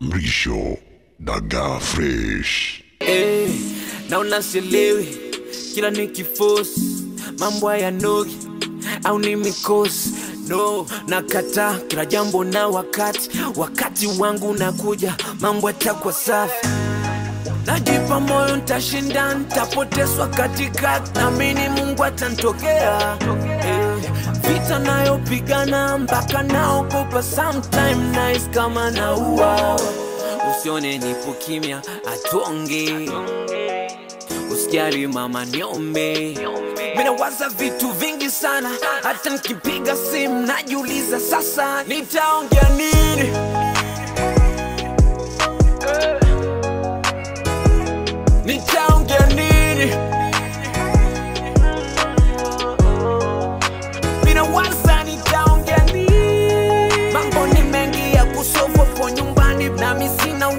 Mrisho Daga Fresh. Naona sielewi kila nikiforce mambo haya nogi au ni mikosi. No, nakata kila jambo na wakati wangu nakuja, mambo yatakuwa safi. Najipa moyo nitashinda, nitapotezwa katikati, naamini Mungu atanitokea. Vita nayo pigana mpaka naogopa, sometime nice kama naua. Usione nipo kimya, atuonge. Usijali mama niombe. Mina waza vitu vingi sana, hata nikipiga simu najiuliza sasa nitaongea nini. Nitaongea nini? Mina waza nitaongea nini. Mambo ni mengi ya kusolve kwa nyumbani, na mimi sina